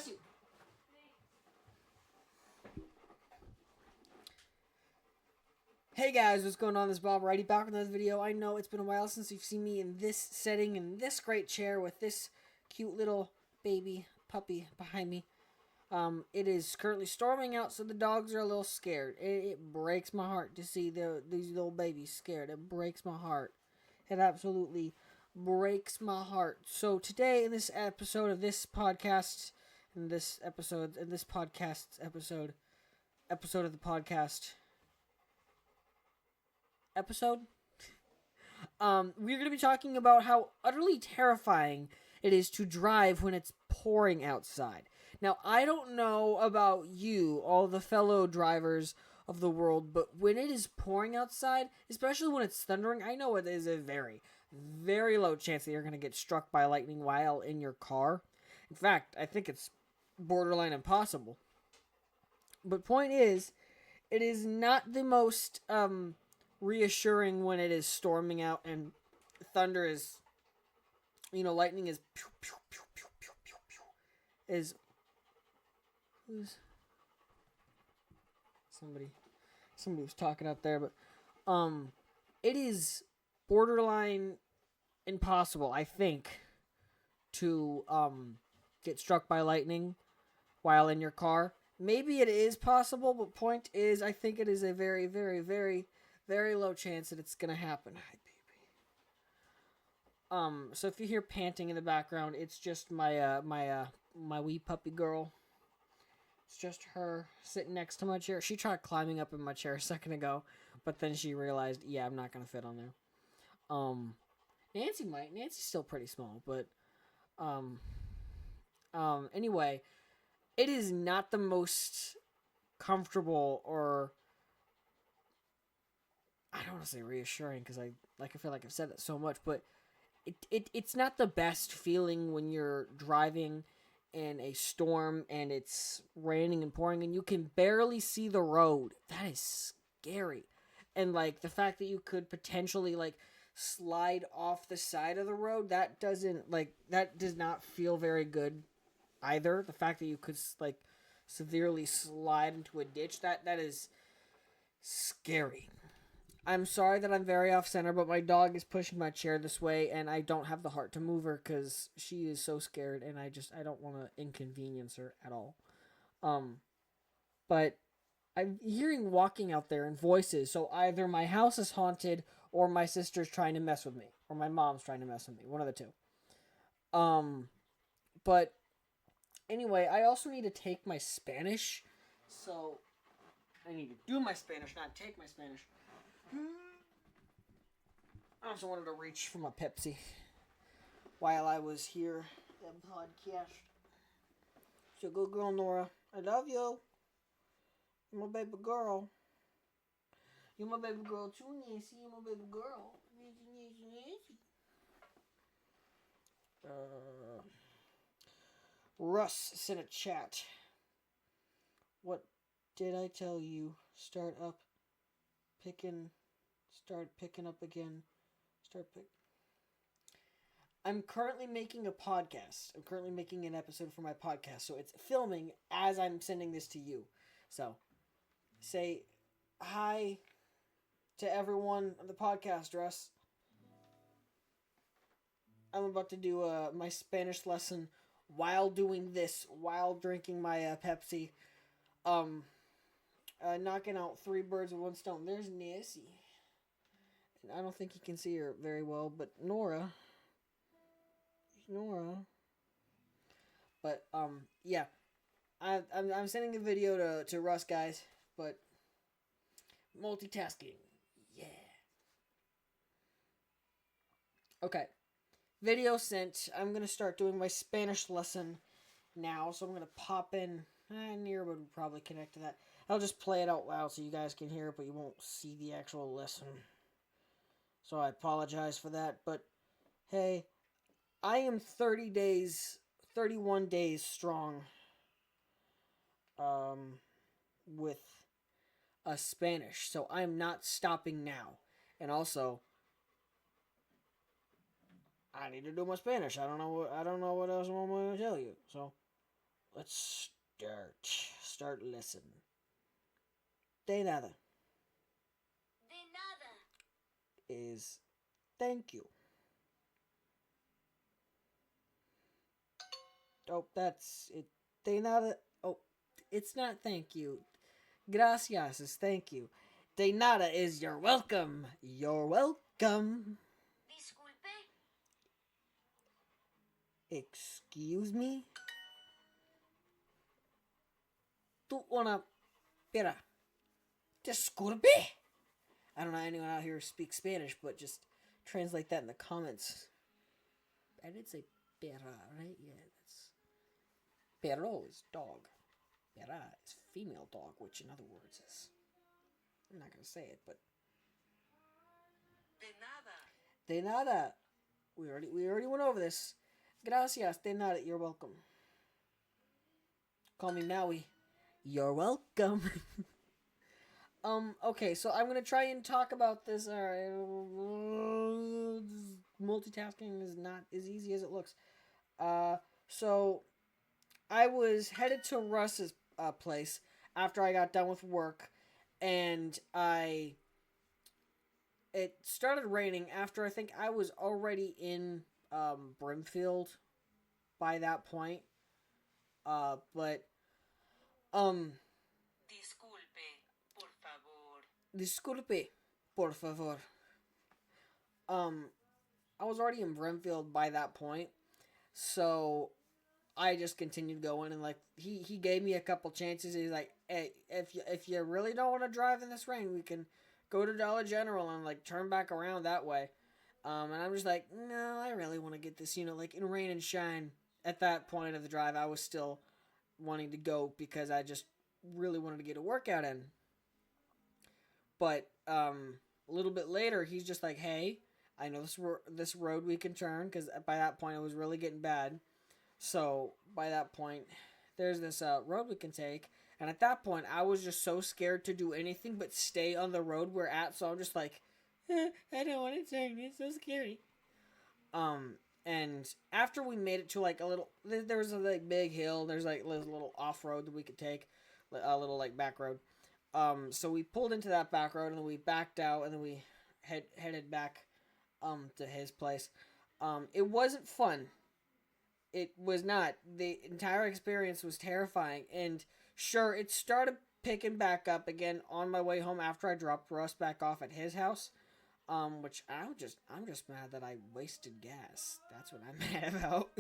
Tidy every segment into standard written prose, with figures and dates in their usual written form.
Bless you. Hey guys, what's going on? This is Bob Righty back with another video. I know it's been a while since you've seen me in this setting, in this great chair with this cute little baby puppy behind me. It is currently storming out, so the dogs are a little scared. It breaks my heart to see these little babies scared. It breaks my heart. It absolutely breaks my heart. So today, in this episode of this podcast, episode of the podcast, we're going to be talking about how utterly terrifying it is to drive when it's pouring outside. Now, I don't know about you, all the fellow drivers of the world, but when it is pouring outside, especially when it's thundering, I know it is a very, very low chance that you're going to get struck by lightning while in your car. In fact, I think it's borderline impossible. But point is, it is not the most reassuring when it is storming out and thunder is, lightning is pew, pew, pew, pew, pew, pew, pew, is somebody was talking out there, but it is borderline impossible, I think, to get struck by lightning while in your car. Maybe it is possible, but point is, I think it is a very, very, very, very low chance that it's gonna happen. Hi, baby. So if you hear panting in the background, it's just my wee puppy girl. It's just her sitting next to my chair. She tried climbing up in my chair a second ago, but then she realized, yeah, I'm not gonna fit on there. Nancy might. Nancy's still pretty small, but anyway, it is not the most comfortable, or I don't want to say reassuring because I feel like I've said that so much, but it's not the best feeling when you're driving in a storm and it's raining and pouring and you can barely see the road. That is scary. And the fact that you could potentially slide off the side of the road, that does not feel very good either. The fact that you could severely slide into a ditch, that is scary. I'm sorry that I'm very off center, but my dog is pushing my chair this way, and I don't have the heart to move her because she is so scared, and I don't want to inconvenience her at all. But I'm hearing walking out there and voices, so either my house is haunted, or my sister's trying to mess with me, or my mom's trying to mess with me, one of the two. But anyway, I also need to take my Spanish, so I need to do my Spanish, not take my Spanish. I also wanted to reach for my Pepsi while I was here at podcast. So good girl, Nora. I love you. You're my baby girl. You're my baby girl too, Nancy. You're my baby girl. Nancy. Russ sent a chat. What did I tell you? Start picking up again. I'm currently making a podcast. I'm currently making an episode for my podcast. So it's filming as I'm sending this to you. So say hi to everyone on the podcast, Russ. I'm about to do my Spanish lesson while doing this, while drinking my Pepsi. Knocking out 3 birds with 1 stone. There's Nancy. And I don't think you can see her very well, but Nora. But yeah, I'm sending a video to Russ, guys. But multitasking, yeah. Okay, video sent. I'm gonna start doing my Spanish lesson now, so I'm gonna pop in. Near would probably connect to that. I'll just play it out loud so you guys can hear it, but you won't see the actual lesson. So I apologize for that, but hey, I am 31 days strong with Spanish, so I'm not stopping now. And also, I need to do my Spanish. I don't know what else I'm going to tell you. So Let's start listen. De nada. De nada. Is thank you. Oh, that's it. De nada. Oh, it's not thank you. Gracias is thank you. De nada is you're welcome. You're welcome. Disculpe. Excuse me? Tú una pera. Disculpe? I don't know anyone out here who speaks Spanish, but just translate that in the comments. I did say pera, right? Yeah, that's... Perro is dog. Pera is female dog, which in other words is... I'm not going to say it, but... De nada. De nada. We already went over this. Gracias, de nada. You're welcome. Call me Maui. You're welcome. Okay, so I'm gonna try and talk about this. Multitasking is not as easy as it looks. So I was headed to Russ's place after I got done with work, and it started raining after I think I was already in Brimfield by that point. But disculpe, por favor. I was already in Brimfield by that point, so I just continued going, and like he gave me a couple chances. He's like, "Hey, if you really don't want to drive in this rain, we can go to Dollar General and like turn back around that way." And I'm just like, "No, I really want to get this, like in rain and shine." At that point of the drive, I was still wanting to go because I just really wanted to get a workout in. But a little bit later, he's just like, "Hey, I know this road we can turn," because by that point it was really getting bad. So by that point, there's this road we can take, and at that point, I was just so scared to do anything but stay on the road we're at. So I'm just like, I don't want to turn. It's so scary. And after we made it to like a little, there was a like big hill. There's like a little off road that we could take, a little like back road. So we pulled into that back road and then we backed out and then we headed back to his place. It wasn't fun. It was not. The entire experience was terrifying. And sure, it started picking back up again on my way home after I dropped Russ back off at his house. Which I'm just mad that I wasted gas. That's what I'm mad about.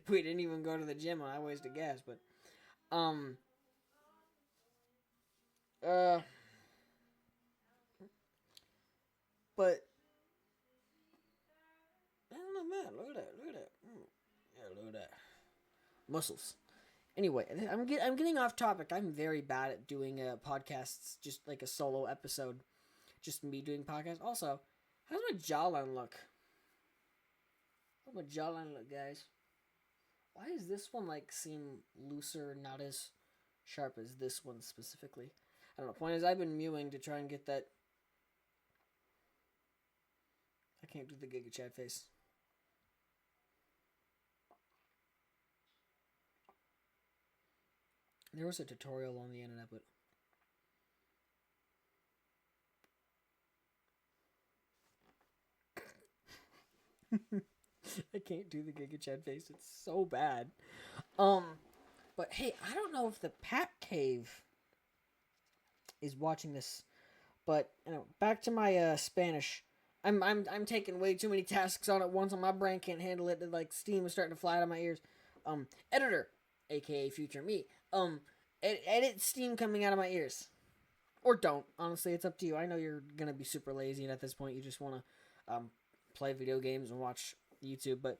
We didn't even go to the gym and I wasted gas, but uh but I don't know, man. Look at that. Yeah, look at that. Muscles. Anyway, I'm getting off topic. I'm very bad at doing podcasts, just like a solo episode, just me doing podcasts. Also, how's my jawline look? How's my jawline look, guys? Why does this one like seem looser, not as sharp as this one specifically? I don't know. Point is, I've been mewing to try and get that. I can't do the Giga Chad face. There was a tutorial on the internet, but I can't do the Giga Chad face. It's so bad. But hey, I don't know if the Pat Cave is watching this, but back to my Spanish. I'm taking way too many tasks on at once, and my brain can't handle it. Like steam is starting to fly out of my ears. Editor, aka future me. Edit steam coming out of my ears, or don't. Honestly, it's up to you. I know you're gonna be super lazy, and at this point, you just want to play video games and watch YouTube, but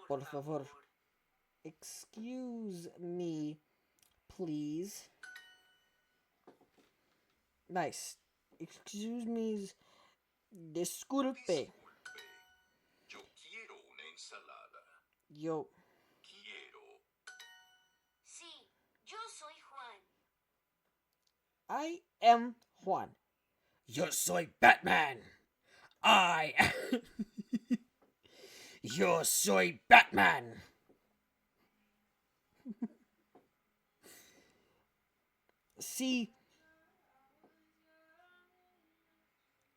por favor, excuse me, please. Nice. Excuse me. Disculpe. Yo quiero una ensalada. Yo. Quiero. Sí, yo soy Juan. I am Juan. Yo soy Batman. Yo soy Batman. See,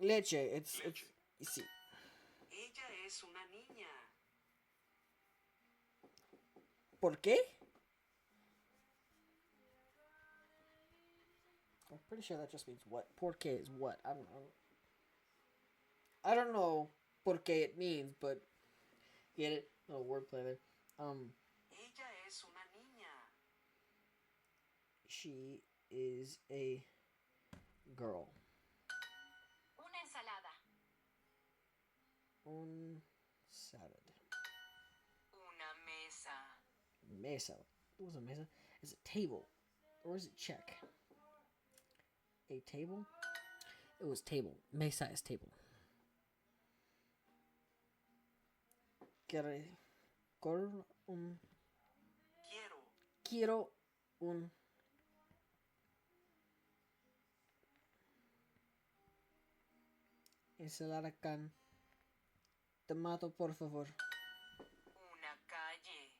leche. It's you see. Ella es una niña. ¿Por qué? I'm pretty sure that just means what. ¿Por qué is what? I don't know. I don't know por qué it means, but get it? Little wordplay there. Ella es una niña. She is a girl. Una ensalada. Un salad. Una mesa. Mesa. What was a mesa? Is it table? Or is it check? A table? It was table. Mesa is table. Quiero un. Quiero un. Ensalada con tomato, por favor. Una calle.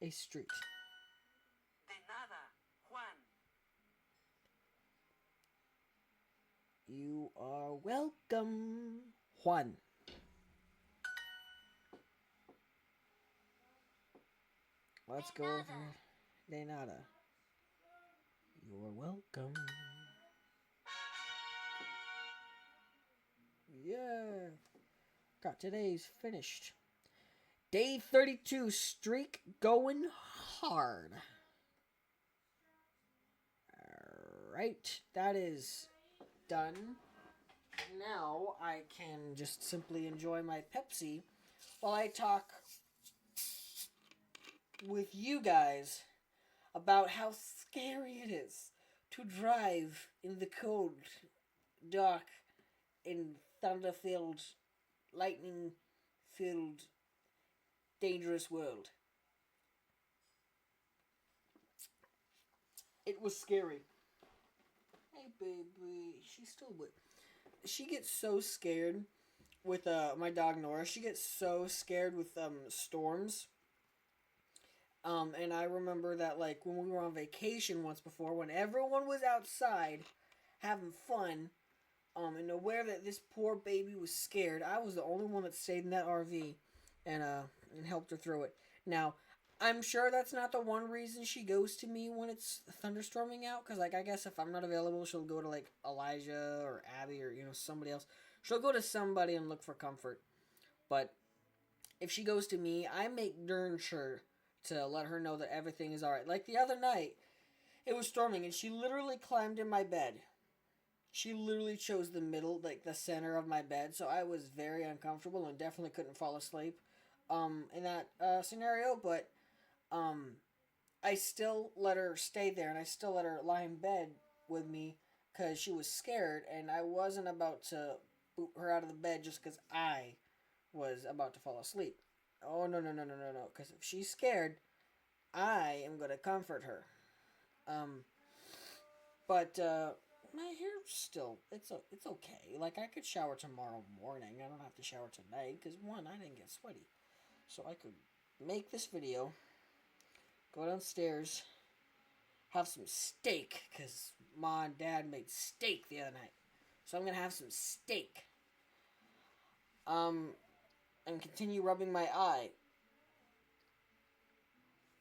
A street. De nada, Juan. You are welcome, Juan. Let's go over de nada. You're welcome. Yeah. Got today's finished. Day 32 streak going hard. Alright, that is done. Now I can just simply enjoy my Pepsi while I talk with you guys about how scary it is to drive in the cold, dark, and thunder-filled, lightning-filled, dangerous world. It was scary. Hey, baby. She's still with. She gets so scared with my dog Nora. She gets so scared with storms. And I remember that, like, when we were on vacation once before, when everyone was outside having fun, and aware that this poor baby was scared, I was the only one that stayed in that RV and helped her through it. Now, I'm sure that's not the one reason she goes to me when it's thunderstorming out, because, like, I guess if I'm not available, she'll go to, like, Elijah or Abby or, somebody else. She'll go to somebody and look for comfort. But if she goes to me, I make darn sure to let her know that everything is alright. Like the other night, it was storming, and she literally climbed in my bed. She literally chose the middle, like the center of my bed, so I was very uncomfortable and definitely couldn't fall asleep in that scenario, but I still let her stay there, and I still let her lie in bed with me because she was scared, and I wasn't about to boot her out of the bed just because I was about to fall asleep. Oh, no, because if she's scared, I am going to comfort her. But my hair's still, it's okay. Like, I could shower tomorrow morning. I don't have to shower tonight, because, one, I didn't get sweaty. So I could make this video, go downstairs, have some steak, because Ma and Dad made steak the other night. So I'm going to have some steak. And continue rubbing my eye.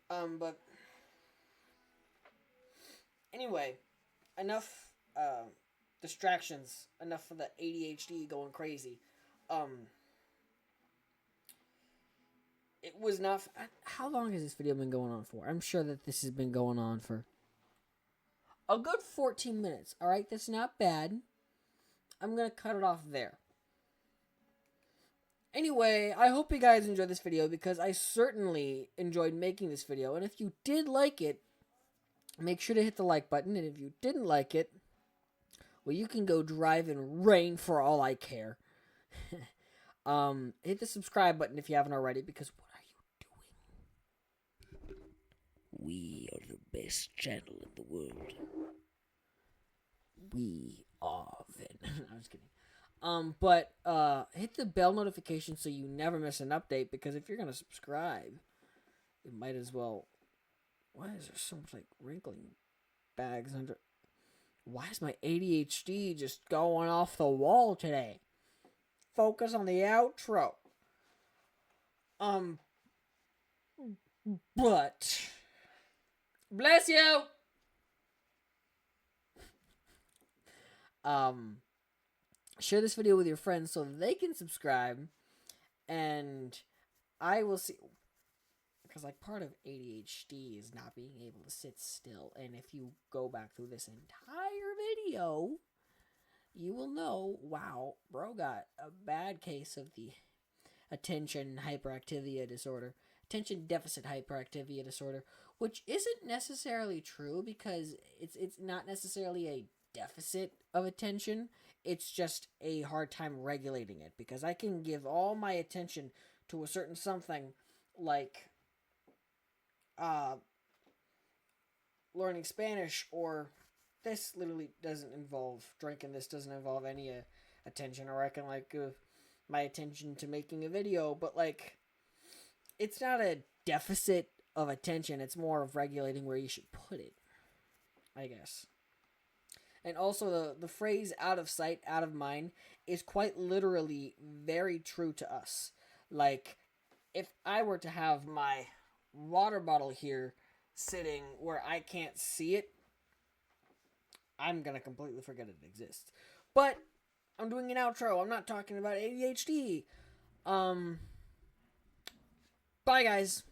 But anyway, enough distractions, enough for the ADHD going crazy. It was not. How long has this video been going on for? I'm sure that this has been going on for a good 14 minutes. Alright, that's not bad. I'm gonna cut it off there. Anyway, I hope you guys enjoyed this video, because I certainly enjoyed making this video. And if you did like it, make sure to hit the like button. And if you didn't like it, well, you can go drive in rain for all I care. Hit the subscribe button if you haven't already, because what are you doing? We are the best channel in the world. We are Vin. I'm just kidding. But hit the bell notification so you never miss an update, because if you're gonna subscribe, you might as well. Why is there so much like wrinkling bags under? Why is my ADHD just going off the wall today? Focus on the outro. But bless you. Share this video with your friends so they can subscribe, and I will see, because like part of ADHD is not being able to sit still, and if you go back through this entire video, you will know, wow, bro got a bad case of the attention deficit hyperactivity disorder, which isn't necessarily true, because it's not necessarily a deficit of attention. It's just a hard time regulating it, because I can give all my attention to a certain something, like learning Spanish, or this literally doesn't involve drinking. This doesn't involve any attention, or I can like give my attention to making a video, but like it's not a deficit of attention. It's more of regulating where you should put it, I guess. And also the phrase out of sight, out of mind is quite literally very true to us. Like, if I were to have my water bottle here sitting where I can't see it, I'm going to completely forget it exists. But I'm doing an outro. I'm not talking about ADHD. Bye, guys.